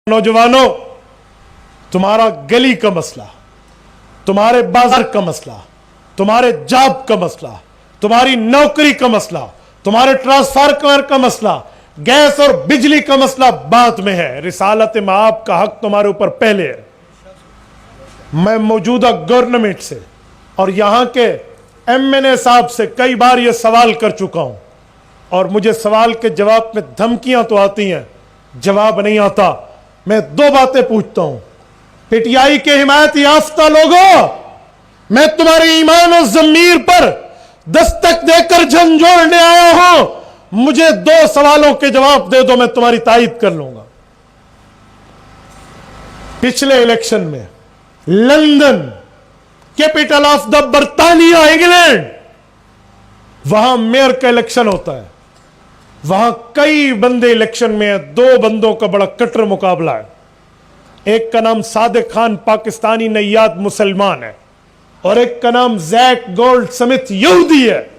नौजवानों, तुम्हारा गली का मसला, तुम्हारे बाजार का मसला, तुम्हारे जॉब का मसला, तुम्हारी नौकरी का मसला, तुम्हारे ट्रांसफार्मर का मसला, गैस और बिजली का मसला बाद में है। रिसालत माप का हक तुम्हारे ऊपर पहले है। मैं मौजूदा गवर्नमेंट से और यहां के एमएनए साहब से कई बार यह सवाल कर चुका हूं और मुझे सवाल के जवाब में धमकियां तो आती हैं, जवाब नहीं आता। मैं दो बातें पूछता हूं। पीटीआई के हिमायत याफ्ता लोगों, मैं तुम्हारे ईमान और ज़मीर पर दस्तक देकर झंझोड़ने आया हूं। मुझे दो सवालों के जवाब दे दो, मैं तुम्हारी तायीद कर लूंगा। पिछले इलेक्शन में लंदन, कैपिटल ऑफ द बर्तानिया इंग्लैंड, वहां मेयर का इलेक्शन होता है। वहां कई बंदे इलेक्शन में है। दो बंदों का बड़ा कट्टर मुकाबला है। एक का नाम सादिक खान पाकिस्तानी नैयाद मुसलमान है और एक का नाम जैक गोल्ड स्मिथ यहूदी है।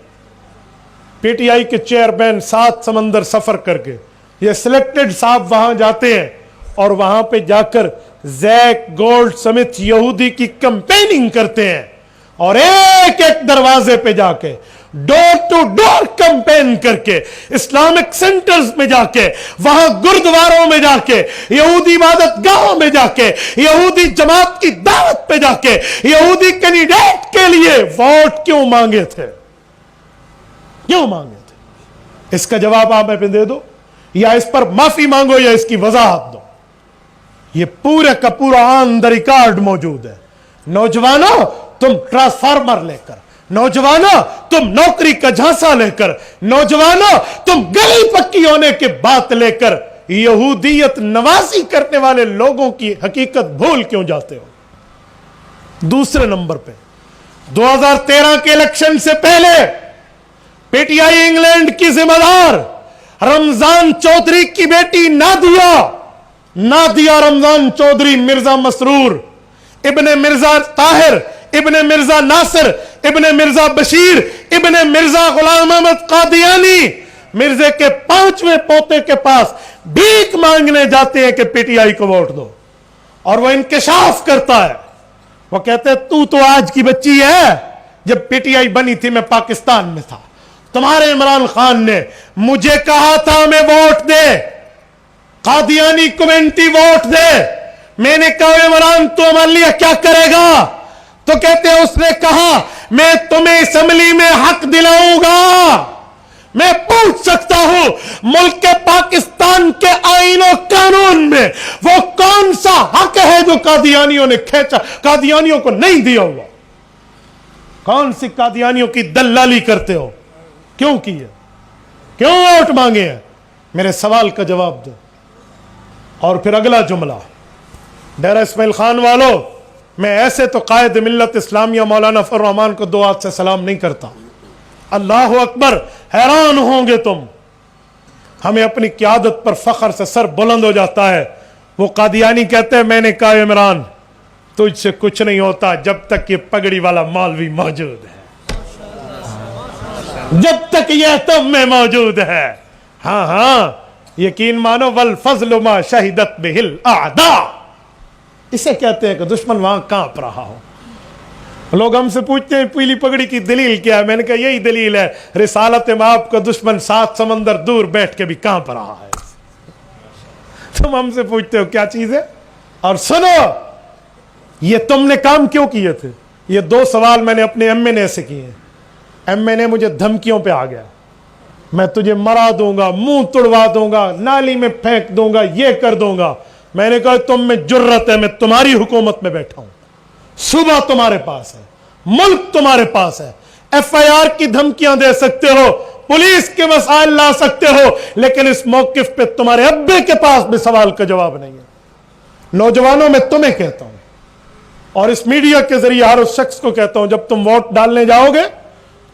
पीटीआई के चेयरमैन 7 समंदर सफर करके ये सिलेक्टेड साहब वहां जाते हैं और वहां पे जाकर जैक गोल्ड स्मिथ यहूदी की कैंपेनिंग करते हैं और एक एक दरवाजे पे जाके डोर टू डोर कैंपेन करके, इस्लामिक सेंटर्स में जाके, वहां गुरुद्वारों में जाके, यहूदी इबादत गाहों में जाके, यहूदी जमात की दावत पे जाके यहूदी कैंडिडेट के लिए वोट क्यों मांगे थे? क्यों मांगे थे? इसका जवाब आप में दे दो, या इस पर माफी मांगो या इसकी वजाहत दो। ये पूरे का पूरा ऑन द रिकॉर्ड मौजूद है। नौजवानों, तुम ट्रांसफार्मर लेकर, नौजवानों तुम नौकरी का झांसा लेकर, नौजवानों तुम गली पक्की होने की बात लेकर यहूदियत नवाजी करने वाले लोगों की हकीकत भूल क्यों जाते हो? दूसरे नंबर पे 2013 के इलेक्शन से पहले पीटीआई इंग्लैंड की जिम्मेदार रमजान चौधरी की बेटी नादिया रमजान चौधरी, मिर्जा मसरूर इब्ने मिर्जा ताहिर इब्ने मिर्जा नासिर इब्ने मिर्जा बशीर इब्ने मिर्जा गुलाम अहमद कादियानी, मिर्जे के 5वें पोते के पास भीख मांगने जाते हैं कि पीटीआई को वोट दो। और वो इंकशाफ करता है। वो कहते हैं तू तो आज की बच्ची है, जब पीटीआई बनी थी मैं पाकिस्तान में था। तुम्हारे इमरान खान ने मुझे कहा था मैं वोट दे, कादियानी कमेटी वोट दे। मैंने कहा इमरान तू हमारे लिए क्या करेगा? तो कहते हैं उसने कहा मैं तुम्हें असेंबली में हक दिलाऊंगा। मैं पूछ सकता हूं मुल्क के पाकिस्तान के आईन और कानून में वो कौन सा हक है जो कादियानियों ने खींचा, कादियानियों को नहीं दिया हुआ? कौन सी कादियानियों की दलाली करते हो? क्यों की है? क्यों वोट मांगे हैं? मेरे सवाल का जवाब दो। और फिर अगला जुमला, डेरा इस्माइल खान वालों, मैं ऐसे तो कायद मिल्लत इस्लामिया मौलाना फजल रहमान को 2 हाथ से सलाम नहीं करता। अल्लाह अकबर, हैरान होंगे तुम। हमें अपनी क़यादत पर फख्र से सर बुलंद हो जाता है। वो कादियानी कहते हैं मैंने कहा इमरान तुझसे कुछ नहीं होता जब तक ये पगड़ी वाला मौलवी मौजूद है, जब तक ये तुम में मौजूद है। हाँ हाँ, यकीन मानो वल फज़्लु मा शहिदत बिहिल आदा, इसे कहते हैं कि दुश्मन वहां कांप रहा हो। लोग हमसे पूछते हैं पीली पगड़ी की दलील क्या है? मैंने कहा यही दलील है, रिसालत माप का दुश्मन 7 समंदर दूर बैठ के भी कांप रहा है। तुम हमसे पूछते हो क्या चीज है? और सुनो, ये तुमने काम क्यों किए थे? ये 2 सवाल मैंने अपने एमएनए से किए। एमएनए मुझे धमकियों पे आ गया, मैं तुझे मरा दूंगा, मुंह तुड़वा दूंगा, नाली में फेंक दूंगा, ये कर दूंगा। मैंने कहा तुम में जुर्रत है, मैं तुम्हारी हुकूमत में बैठा हूं, सुबह तुम्हारे पास है, मुल्क तुम्हारे पास है, एफआईआर की धमकियां दे सकते हो, पुलिस के मसाइल ला सकते हो, लेकिन इस मौकिफ पे तुम्हारे अब्बे के पास भी सवाल का जवाब नहीं है। नौजवानों, मैं तुम्हें कहता हूं और इस मीडिया के जरिए हर उस शख्स को कहता हूं, जब तुम वोट डालने जाओगे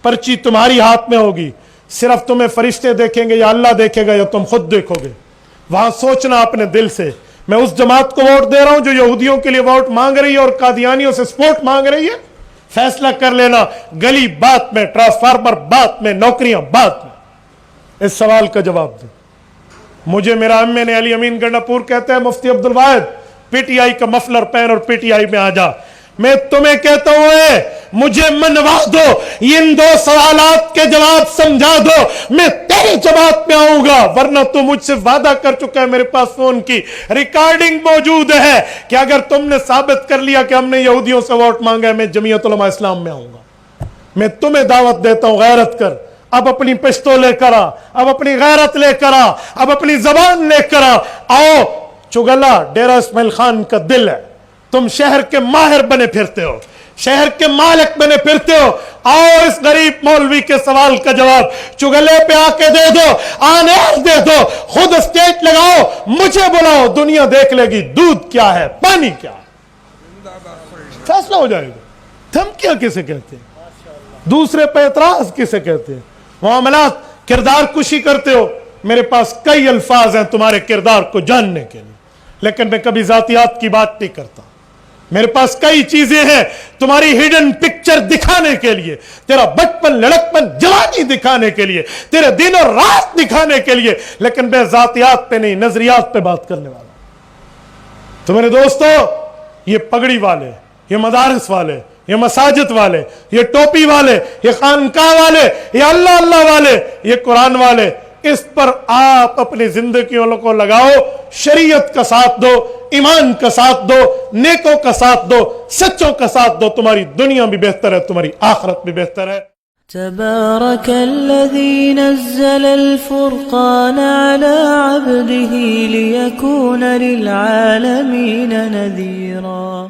पर्ची तुम्हारी हाथ में होगी। सिर्फ तुम्हें फरिश्ते देखेंगे या अल्लाह देखेगा या तुम खुद देखोगे। वहां सोचना अपने दिल से, मैं उस जमात को वोट दे रहा हूं जो यहूदियों के लिए वोट मांग रही है और कादियानियों से सपोर्ट मांग रही है। फैसला कर लेना, गली बात में, ट्रांसफार्मर बात में, नौकरियां बात में। इस सवाल का जवाब दो। مجھے میرا امی نے علی امین گنڈاپور کہتے ہیں مفتی Abdul Wahid P T I کا مفلر پہن اور پی ٹی آئی میں آ جا. میں تمہیں کہتا ہوں مجھے منوا دو, ان 2 سوالات کے جواب سمجھا دو, میں تیری جماعت میں آؤں گا, ورنہ تو مجھ سے وعدہ کر چکا ہے, میرے پاس فون کی ریکارڈنگ موجود ہے کہ اگر تم نے ثابت کر لیا کہ ہم نے یہودیوں سے ووٹ مانگا ہے, میں جمعیت علماء اسلام میں آؤں گا. میں تمہیں دعوت دیتا ہوں, غیرت کر, اب اپنی پشتو لے کر آ, اب اپنی غیرت لے کر آ, اب اپنی زبان لے کر آ. آؤ, چگلا ڈیرہ اسماعیل خان کا دل ہے, تم شہر کے ماہر بنے پھرتے ہو, شہر کے مالک بنے پھرتے ہو. آؤ اس غریب مولوی کے سوال کا جواب چگلے پہ آ کے دے دو, آنیر دے دو, خود اسٹیج لگاؤ, مجھے بلاؤ, دنیا دیکھ لے گی دودھ کیا ہے پانی کیا ہے, فیصلہ ہو جائے گا. دھمکیاں کسے کہتے ہیں, دوسرے پہ اعتراض کسے کہتے ہیں, معاملات کردار کشی کرتے ہو. میرے پاس کئی الفاظ ہیں تمہارے کردار کو جاننے کے لیے, لیکن میں کبھی ذاتیات کی بات نہیں کرتا. میرے پاس کئی چیزیں ہیں تمہاری ہڈن پکچر دکھانے کے لیے, تیرا بچپن لڑکپن جوانی دکھانے کے لیے, تیرے دن اور رات دکھانے کے لیے, لیکن میں ذاتیات پہ نہیں نظریات پہ بات کرنے والا. تو میرے دوستو, یہ پگڑی والے, یہ مدارس والے, یہ مساجد والے, یہ ٹوپی والے, یہ خانقاہ والے, یہ اللہ اللہ والے, یہ قرآن والے, اس پر آپ اپنی زندگیوں کو لگاؤ, شریعت کا ساتھ دو, ایمان کا ساتھ دو, نیکوں کا ساتھ دو, سچوں کا ساتھ دو, تمہاری دنیا بھی بہتر ہے, تمہاری آخرت بھی بہتر ہے. تبارك الذي نزل الفرقان على عبده ليكون للعالمين نذيرا.